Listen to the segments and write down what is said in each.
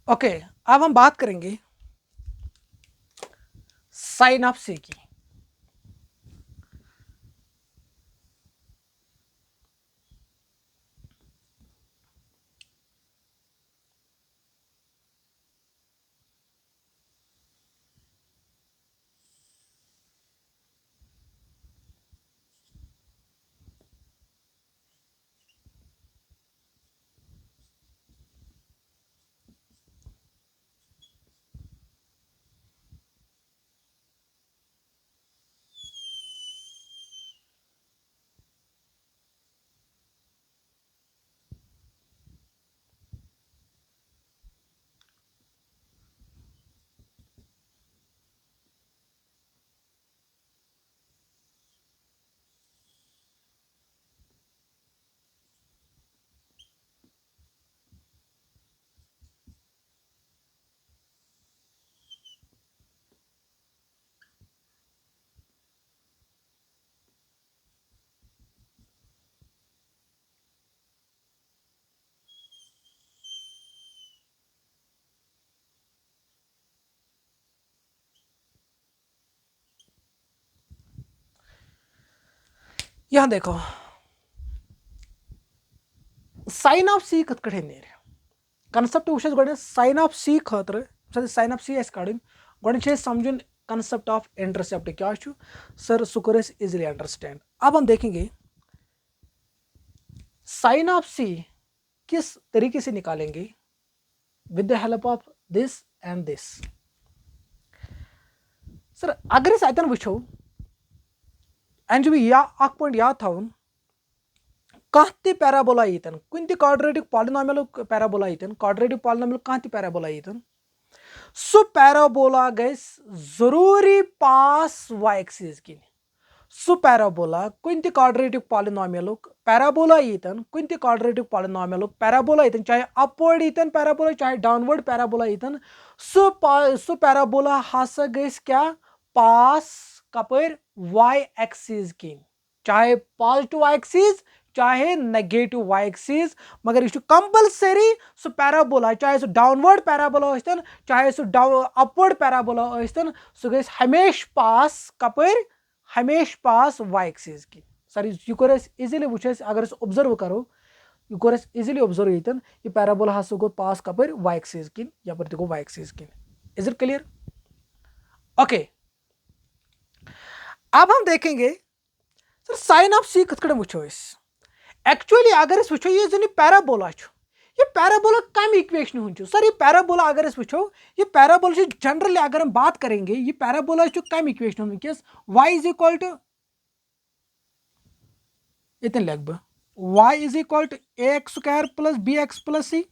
Okay, अब हम बात करेंगे साइन ऑफ सी की। यहां देखो, साइन ऑफ सी कत कड़े नेर कंसेप्ट वो गो साइन ऑफ सी खतर साइन ऑफ सी कड़न गो समझुन कंसेप्ट ऑफ इंटरसेप्ट क्या सर सह कर इजिली अंडरस्टैंड। अब हम देखेंगे साइन ऑफ सी किस तरीके से निकालेंगे with the help of this and this. Sir अगर अतन वो अन या पॉइंट याद थवन कह पैराबोला यीतन कुन क्वाड्रेटिक पॉलिनॉमियल पैराबोला यीतन क्वाड्रेटिक पॉलिनॉमियल कह पैराबोला यीतन सह पैराबोला गस जरूरी पास y एक्सिस किन सह पैराबोला कुन क्वाड्रेटिक पॉलिनॉमियल पैराबोला यीतन कुन क्वाड्रेटिक पॉलिनॉमियल पैराबोला यीतन चाहे अपवर्ड यीतन पैराबोला चाहे डाउनवर्ड पैराबोला यीतन सह पैराबोला हसा गस क्या पास कपर y एक्सिस किन चाहे पॉजिटिव y एक्सिस चाहे नेगेटिव y एक्सिस मगर यह कंपलसरी सह पैराबोला चाहे सह डाउनवर्ड पैराबोला चाहे सह अपवर्ड पैराबोला सह गई हमेश पास कपर हमेश पास y एक्सिस की। सर यह कर इजिली वो अगर ऑब्जर्व करो यह कर इजिली ऑब्जर्व यतन यह पैराबोला हसा गो पास कपर y एक्सिस किन यपर तक y एक्सिस किन। Is it clear? ओके, अब हम देखेंगे सर साइन ऑफ सी कत वो एक्चुअली अगर वो ये जन पैराबोला ये पैराबोला कम इक्वेशन हूं सर ये पैराबोला अगर वो ये पैराबोला जनरली अगर हम बात करेंगे ये पैराबोला कम इक्वेशन वनकस y इज इक्वल टू इतन लिख बह y is equal to ax square plus bx plus c।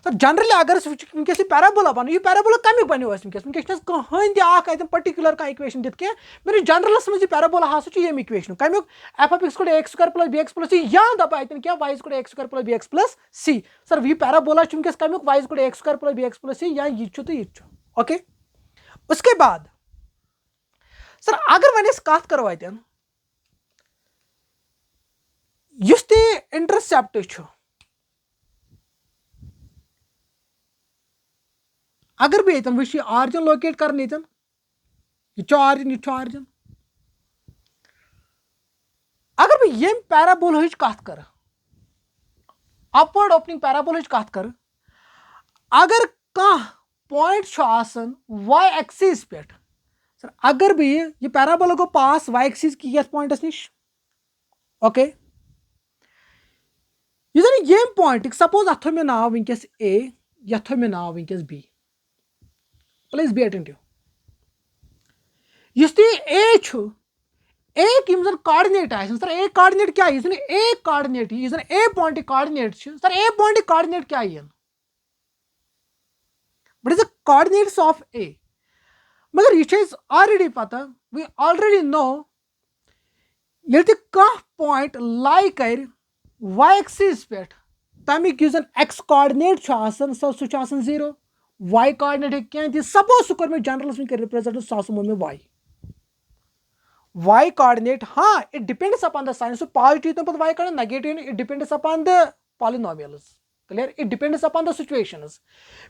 सर जनरली अगर वनकस पैराबोला बन यह पैराबोला कमिक बनो वनकस कहन पर्टिकुलर कह इक्वेशन दिख क्या मे जनरलस मज पैराबोला हसा ये इक्वेशन कमिक f of x x square plus b x plus c या दपा क्या y x square plus b x plus c. सर यह पैराबोला वनकस कमिक y x square plus b x plus c या यह तो यह। ओके, उसके बाद सर अगर वन कत करो अतन युस ते इंटरसेप्ट अगर भी यतन वो आर्जिन लोकेट कर यह आर्जिन यह आर्जिन अगर मैं ये पैराबोला कत कर अपवर्ड ओपनिंग पैराबोला कत कर अगर कह पॉइंट y एक्सिस पे सर अगर भी ये पैराबोला गो पास y एक्सिस की पॉइंटस निश। ओके, ये पॉइंट सपोज अथ मे नाव वनकस a या थो मे नाव वनकस b प्लीज बी अटेंटिव इस a एक कोऑर्डिनेट सर ए कोऑर्डिनेट क्या A coordinate A point coordinate सर ए पॉइंट कोऑर्डिनेट क्या what is the coordinates of A मगर यह ऑलरेडी पता वी ऑलरेडी नो ये कह पॉइंट लाई कर y एक्सिस पे तमिक x कोऑर्डिनेट सह 0 y कोऑर्डिनेट क्या सपोज सह कर जनरल रिप्रेजेंट सह मे y y coordinate हाँ it depends upon the sign so positive तो y coordinate negative it depends upon the polynomials clear, it depends upon the situations.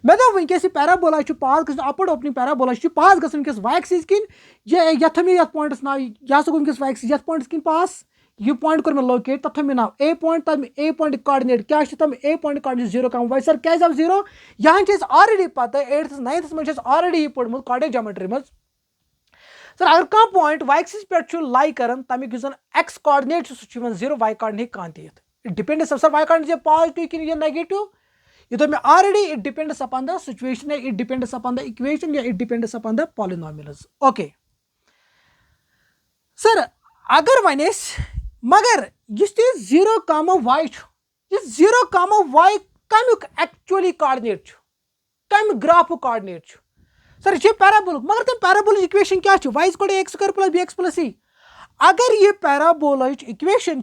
मैं तो वैंकस parabola पास gun upward opening parabola पास gun वैंकस y axis किन ये थो मे points नाव यह गो वैंकस y axis points किन पास यह point कर लोकेट तथ थो मे नाव ए पॉइंट तम ए पॉइंट कोऑर्डिनेट क्या तम ए पॉइंट कोऑर्डिनेट 0 कम y सर क्या आव 0 यहाँ ऑलरेडी पता 8th 9th मज ऑलरेडी पढ़मुत कोऑर्डिनेट ज्योमेट्री मज सर अगर कह पॉइंट y एक्सिस पे लाई कर तमिक x कोऑर्डिनेट सह 0 y कोऑर्डिनेट कह दिख it depends sir y coordinate positive कि नेगेटिव ये तो मैं already it depends upon the situation, it depends upon the equation, या it depends upon the polynomials. Okay. Sir अगर वन मगर इस 0 कामा y इस 0 कामा y कमुक एक्चुअली कोऑर्डिनेट कम graph coordinate sir यह पैराबोलिक मगर तम पैराबोलिक इक्वेशन क्या y = x² + bx + c अगर ये पैराबोलिक इक्वेशन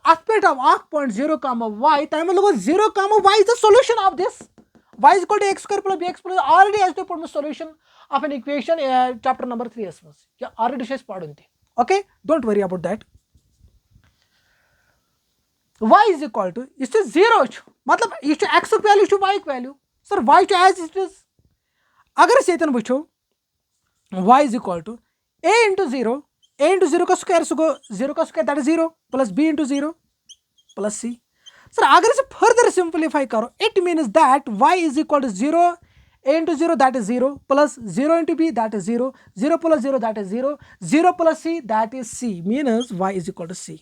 अत पे पॉइंट 0 कामा y तमें लोग 0 comma y is the solution of this y = x² + bx + already एज पढ़ solution of an equation chapter number 3 मज या ऑलरेडी पढ़न थे okay don't worry about that y = is 0 मतलब यह x वैल्यू y वैल्यू सर y एज इट इज अगर ये वो y = a × 0 a × 0 का स्क्वायर सो 0 का square that is 0 plus b × 0 plus c sir अगर इसे फर्दर सिंपलीफाई करो it means that y = 0 a × 0 that is 0 plus 0 × b that is 0 0 plus 0 that is 0 0 plus c that is c means y = c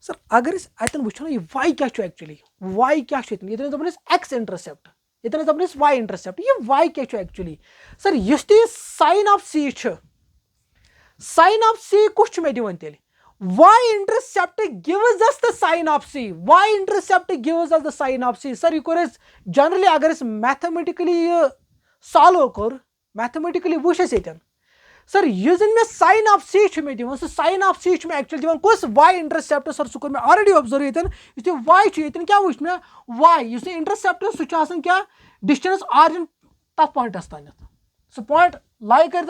sir अगर अतन वो ये y क्या actually y क्या ये x इंटरसेप्ट ये y इंटरसेप्ट ये y क्या एक्चुअली सर इस sign of c sin of c कुछ मे दिवन तेल y intercept gives us the sin of c y intercept gives us the sin of c sir यह जनरली अगर mathematically solve कर mathematically वो सर यह मे sin of c मे दिवन सो sin of c may actually दिवन कुछ y intercept सर सह मे already observe ये y क्या वो मे y इस इंटरसेप्ट सह क्या डिस्टेंस ऑरिजिन तथ पॉइंटस तान सो पॉइंट लाई कर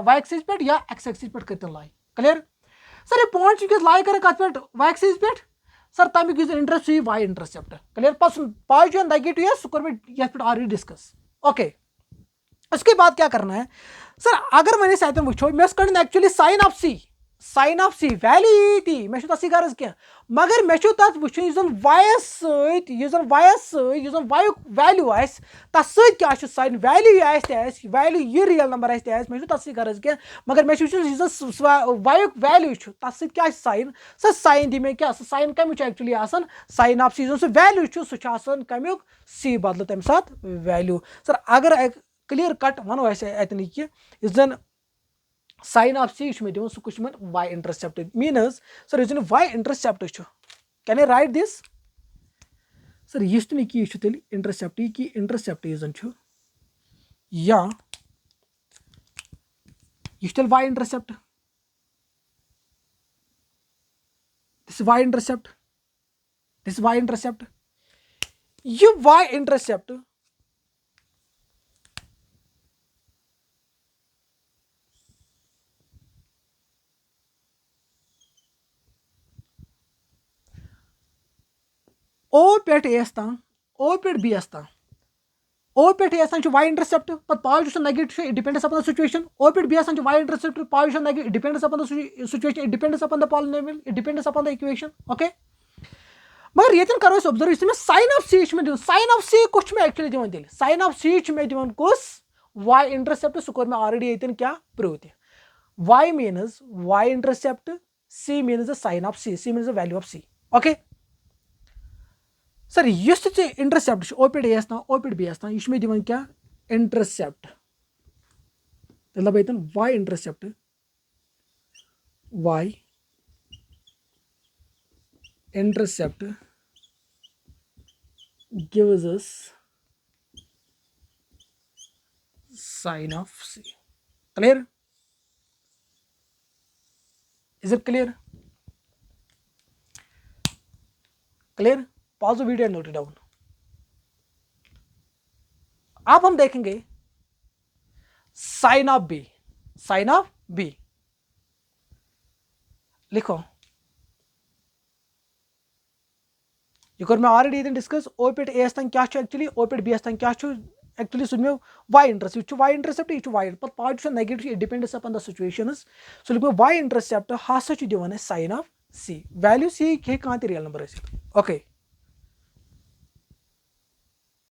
y एक्सिस पे या x एक्सिस पे कर लाई क्लियर सर ये पॉइंट वस लाई कर कत पे y एक्सिस पे सर तमिक interest y intercept clear positive negative है सह कर ये ऑलरेडी डिस्कस ओके उसके बाद क्या करना है सर अगर मैंने साथ वो मे actually sign of C value थी मे तस गर्ज क्या मगर मे तथ वो वायस वाय वैल्यू तस क्या साइन वैल्यू वैल्यू ये रियल नंबर मे तस गर्ज क्या मगर मे वाय वैल्यू तस क्या साइन सर साइन दी मे क्या साइन कमुच actually sign of C value सह कमुक सी बदल तम साथ वैल्यू सर अगर क्लियर कट वनो अतन यह जन साइन ऑफ सी मे दिवन सह कुछ y इंटरसेप्ट मीनस सर इस y intercept can I right this sir यह तेल इंटरसेप्ट कि इंटरसेप्ट या यह तेल y intercept this y intercept this y intercept यह y इंटरसेप्ट O पे एस तान O पे B एस तान O पे एस तान y इंटरसेप्ट पत positive negative it depends upon the situation O पे B एस तान y intercept positive negative it depends upon the situation it depends upon the polynomial it depends upon the equation okay मगर ये करो observe इसमें sign of सी में sign of सी कुछ में एक्चुअली दिवन तेल साइन ऑफ सी में दिवन कुछ y इंटरसेप्ट सह मैं ऑलरेडी ये क्या प्रूव थे y means y intercept c means the sign of C means the value of C okay sir इस इंटरसेप्ट O पे एस तान O पे B एस तान यह मे दिवन क्या इंटरसेप्ट मतलब ये y intercept y intercept gives us sin of c clear is it clear pause video note it down अब हम देखेंगे साइन ऑफ बी लिखो यह कर मैं ऑलरेडी ये डिस्कस ओ पे ए तन क्या एक्चुअली ओ पे बी तन क्या एक्चुअली सो मे वाई इंटरसेप्ट वाई इंटरसेप्ट यह वाई पे positive negative it depends upon the situations सो लिख वाई इंटरसेप्ट हसा दिवान sign of C value C हे कह रियल नंबर ओके